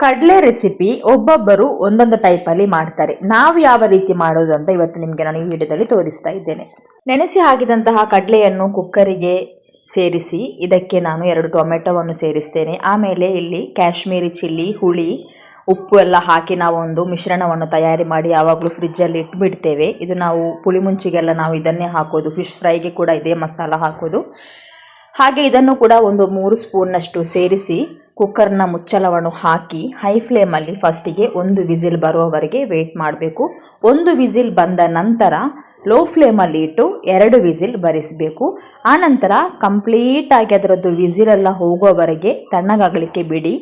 ಕಡಲೆ ರೆಸಿಪಿ ಒಬ್ಬೊಬ್ಬರು ಒಂದೊಂದು ಟೈಪಲ್ಲಿ ಮಾಡ್ತಾರೆ. ನಾವು ಯಾವ ರೀತಿ ಮಾಡೋದು ಅಂತ ಇವತ್ತು ನಿಮಗೆ ನಾನು ಈ ವಿಡಿಯೋದಲ್ಲಿ ತೋರಿಸ್ತಾ ಇದ್ದೇನೆ. ನೆನೆಸಿ ಹಾಕಿದಂತಹ ಕಡಲೆಯನ್ನು ಕುಕ್ಕರಿಗೆ ಸೇರಿಸಿ ಇದಕ್ಕೆ ನಾನು 2 ಟೊಮೆಟೊವನ್ನು ಸೇರಿಸ್ತೇನೆ. ಆಮೇಲೆ ಇಲ್ಲಿ ಕಾಶ್ಮೀರಿ ಚಿಲ್ಲಿ, ಹುಳಿ, ಉಪ್ಪು ಎಲ್ಲ ಹಾಕಿ ನಾವು ಒಂದು ಮಿಶ್ರಣವನ್ನು ತಯಾರಿ ಮಾಡಿ ಯಾವಾಗಲೂ ಫ್ರಿಜ್ಜಲ್ಲಿ ಇಟ್ಬಿಡ್ತೇವೆ. ಇದು ನಾವು ಪುಳಿ ಮುಂಚಿಗೆಲ್ಲ ನಾವು ಇದನ್ನೇ ಹಾಕೋದು, ಫಿಶ್ ಫ್ರೈಗೆ ಕೂಡ ಇದೇ ಮಸಾಲ ಹಾಕೋದು. ಹಾಗೆ ಇದನ್ನು ಕೂಡ ಒಂದು 3 ಸ್ಪೂನ್ನಷ್ಟು ಸೇರಿಸಿ ಕುಕ್ಕರ್ನ ಮುಚ್ಚಳವನ್ನು ಹಾಕಿ ಹೈ ಫ್ಲೇಮಲ್ಲಿ ಫಸ್ಟಿಗೆ 1 ವಿಸಿಲ್ ಬರುವವರೆಗೆ ವೇಟ್ ಮಾಡಬೇಕು. 1 ವಿಸಿಲ್ ಬಂದ ನಂತರ ಲೋ ಫ್ಲೇಮಲ್ಲಿ ಇಟ್ಟು 2 ವಿಸಿಲ್ ಬರಿಸಬೇಕು. ಆನಂತರ ಕಂಪ್ಲೀಟಾಗಿ ಅದರದ್ದು ವಿಸಿಲೆಲ್ಲ ಹೋಗುವವರೆಗೆ ತಣ್ಣಗಾಗಲಿಕ್ಕೆ ಬಿಡಿ.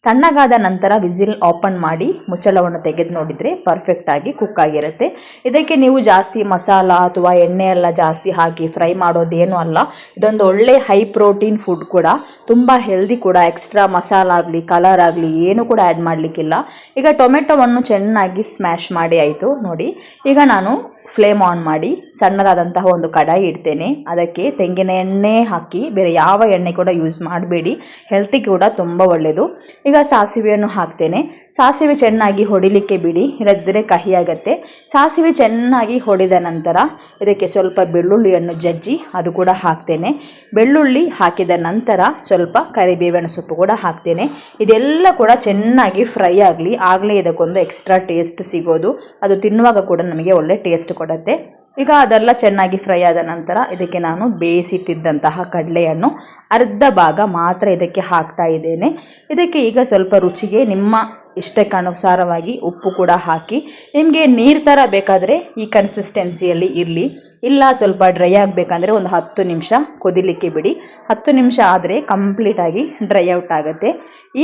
ತಣ್ಣಗಾದ ನಂತರ ವಿಸಿಲ್ ಓಪನ್ ಮಾಡಿ ಮುಚ್ಚಳವನ್ನು ತೆಗೆದು ನೋಡಿದರೆ ಪರ್ಫೆಕ್ಟಾಗಿ ಕುಕ್ ಆಗಿರುತ್ತೆ. ಇದಕ್ಕೆ ನೀವು ಜಾಸ್ತಿ ಮಸಾಲ ಅಥವಾ ಎಣ್ಣೆ ಎಲ್ಲ ಜಾಸ್ತಿ ಹಾಕಿ ಫ್ರೈ ಮಾಡೋದೇನೂ ಅಲ್ಲ. ಇದೊಂದು ಒಳ್ಳೆ ಹೈ ಪ್ರೋಟೀನ್ ಫುಡ್ ಕೂಡ, ತುಂಬ ಹೆಲ್ದಿ ಕೂಡ. ಎಕ್ಸ್ಟ್ರಾ ಮಸಾಲ ಆಗಲಿ ಕಲರ್ ಆಗಲಿ ಏನು ಕೂಡ ಆ್ಯಡ್ ಮಾಡಲಿಕ್ಕಿಲ್ಲ. ಈಗ ಟೊಮೆಟೊವನ್ನು ಚೆನ್ನಾಗಿ ಸ್ಮ್ಯಾಶ್ ಮಾಡಿ ಆಯಿತು ನೋಡಿ. ಈಗ ನಾನು ಫ್ಲೇಮ್ ಆನ್ ಮಾಡಿ ಸಣ್ಣದಾದಂತಹ ಒಂದು ಕಡಾಯಿ ಇಡ್ತೇನೆ. ಅದಕ್ಕೆ ತೆಂಗಿನ ಎಣ್ಣೆ ಹಾಕಿ, ಬೇರೆ ಯಾವ ಎಣ್ಣೆ ಕೂಡ ಯೂಸ್ ಮಾಡಬೇಡಿ, ಹೆಲ್ತಿಗೆ ಕೂಡ ತುಂಬ ಒಳ್ಳೆಯದು. ಈಗ ಸಾಸಿವೆಯನ್ನು ಹಾಕ್ತೇನೆ. ಸಾಸಿವೆ ಚೆನ್ನಾಗಿ ಹೊಡಿಲಿಕ್ಕೆ ಬಿಡಿ, ಇಲ್ಲದಿದ್ದರೆ ಕಹಿ ಆಗುತ್ತೆ. ಸಾಸಿವೆ ಚೆನ್ನಾಗಿ ಹೊಡೆದ ನಂತರ ಇದಕ್ಕೆ ಸ್ವಲ್ಪ ಬೆಳ್ಳುಳ್ಳಿಯನ್ನು ಜಜ್ಜಿ ಅದು ಕೂಡ ಹಾಕ್ತೇನೆ. ಬೆಳ್ಳುಳ್ಳಿ ಹಾಕಿದ ನಂತರ ಸ್ವಲ್ಪ ಕರಿಬೇವಿನ ಸೊಪ್ಪು ಕೂಡ ಹಾಕ್ತೇನೆ. ಇದೆಲ್ಲ ಕೂಡ ಚೆನ್ನಾಗಿ ಫ್ರೈ ಆಗಲಿ, ಆಗಲೇ ಇದಕ್ಕೊಂದು ಎಕ್ಸ್ಟ್ರಾ ಟೇಸ್ಟ್ ಸಿಗೋದು. ಅದು ತಿನ್ನುವಾಗ ಕೂಡ ನಮಗೆ ಒಳ್ಳೆ ಟೇಸ್ಟ್ ಕೊಡುತ್ತೆ. ಈಗ ಅದೆಲ್ಲ ಚೆನ್ನಾಗಿ ಫ್ರೈ ಆದ ನಂತರ ಇದಕ್ಕೆ ನಾನು ಬೇಯಿಸಿಟ್ಟಿದ್ದಂತಹ ಕಡಲೆಯನ್ನು ಅರ್ಧ ಭಾಗ ಮಾತ್ರ ಇದಕ್ಕೆ ಹಾಕ್ತಾ ಇದ್ದೇನೆ. ಇದಕ್ಕೆ ಈಗ ಸ್ವಲ್ಪ ರುಚಿಗೆ ನಿಮ್ಮ ಇಷ್ಟಕ್ಕನುಸಾರವಾಗಿ ಉಪ್ಪು ಕೂಡ ಹಾಕಿ, ನಿಮಗೆ ನೀರು ಥರ ಬೇಕಾದರೆ ಈ ಕನ್ಸಿಸ್ಟೆನ್ಸಿಯಲ್ಲಿ ಇರಲಿ, ಇಲ್ಲ ಸ್ವಲ್ಪ ಡ್ರೈ ಆಗಬೇಕಂದ್ರೆ ಒಂದು 10 ನಿಮಿಷ ಕುದಿಲಿಕ್ಕೆ ಬಿಡಿ. 10 ನಿಮಿಷ ಆದರೆ ಕಂಪ್ಲೀಟಾಗಿ ಡ್ರೈ ಔಟ್ ಆಗುತ್ತೆ.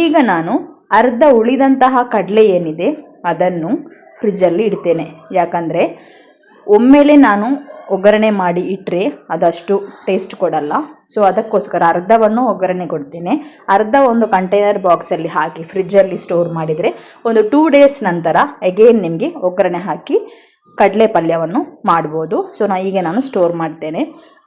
ಈಗ ನಾನು ಅರ್ಧ ಉಳಿದಂತಹ ಕಡಲೆ ಏನಿದೆ ಅದನ್ನು ಫ್ರಿಜ್ಜಲ್ಲಿ ಇಡ್ತೇನೆ. ಯಾಕಂದರೆ ಒಮ್ಮೆಲೆ ನಾನು ಒಗ್ಗರಣೆ ಮಾಡಿ ಇಟ್ಟರೆ ಅದಷ್ಟು ಟೇಸ್ಟ್ ಕೊಡಲ್ಲ. ಸೊ ಅದಕ್ಕೋಸ್ಕರ ಅರ್ಧವನ್ನು ಒಗ್ಗರಣೆ ಕೊಡ್ತೇನೆ, ಅರ್ಧ ಒಂದು ಕಂಟೈನರ್ ಬಾಕ್ಸಲ್ಲಿ ಹಾಕಿ ಫ್ರಿಜ್ಜಲ್ಲಿ ಸ್ಟೋರ್ ಮಾಡಿದರೆ ಒಂದು 2 ಡೇಸ್ ನಂತರ ಅಗೇನ್ ನಿಮಗೆ ಒಗ್ಗರಣೆ ಹಾಕಿ ಕಡಲೆ ಪಲ್ಯವನ್ನು ಮಾಡ್ಬೋದು. ಸೊ ನಾನು ಸ್ಟೋರ್ ಮಾಡ್ತೇನೆ.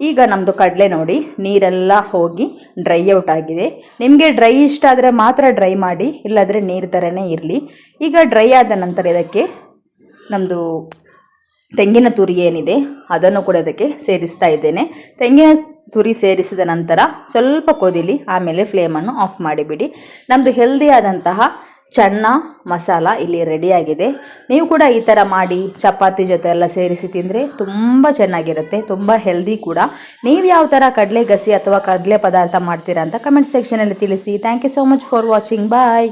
ಈಗ ನಮ್ಮದು ಕಡಲೆ ನೋಡಿ ನೀರೆಲ್ಲ ಹೋಗಿ ಡ್ರೈ ಔಟ್ ಆಗಿದೆ. ನಿಮಗೆ ಡ್ರೈ ಇಷ್ಟ ಆದರೆ ಮಾತ್ರ ಡ್ರೈ ಮಾಡಿ, ಇಲ್ಲಾದರೆ ನೀರು ಥರನೇ ಇರಲಿ. ಈಗ ಡ್ರೈ ಆದ ನಂತರ ಇದಕ್ಕೆ ನಮ್ಮದು ತೆಂಗಿನ ತುರಿ ಏನಿದೆ ಅದನ್ನು ಕೂಡ ಇದಕ್ಕೆ ಸೇರಿಸ್ತಾ ಇದ್ದೇನೆ. ತೆಂಗಿನ ತುರಿ ಸೇರಿಸಿದ ನಂತರ ಸ್ವಲ್ಪ ಕೊದಿಲಿ, ಆಮೇಲೆ ಫ್ಲೇಮನ್ನು ಆಫ್ ಮಾಡಿಬಿಡಿ. ನಮ್ಮದು ಹೆಲ್ದಿಯಾದಂತಹ ಚನ್ನ ಮಸಾಲ ಇಲ್ಲಿ ರೆಡಿಯಾಗಿದೆ. ನೀವು ಕೂಡ ಈ ಥರ ಮಾಡಿ ಚಪಾತಿ ಜೊತೆ ಎಲ್ಲ ಸೇರಿಸಿ ತಿಂದರೆ ತುಂಬ ಚೆನ್ನಾಗಿರುತ್ತೆ, ತುಂಬ ಹೆಲ್ದಿ ಕೂಡ. ನೀವು ಯಾವ ಥರ ಕಡಲೆ ಗಸಿ ಅಥವಾ ಕಡಲೆ ಪದಾರ್ಥ ಮಾಡ್ತೀರಾ ಅಂತ ಕಮೆಂಟ್ ಸೆಕ್ಷನಲ್ಲಿ ತಿಳಿಸಿ. Thank you so much for watching. Bye.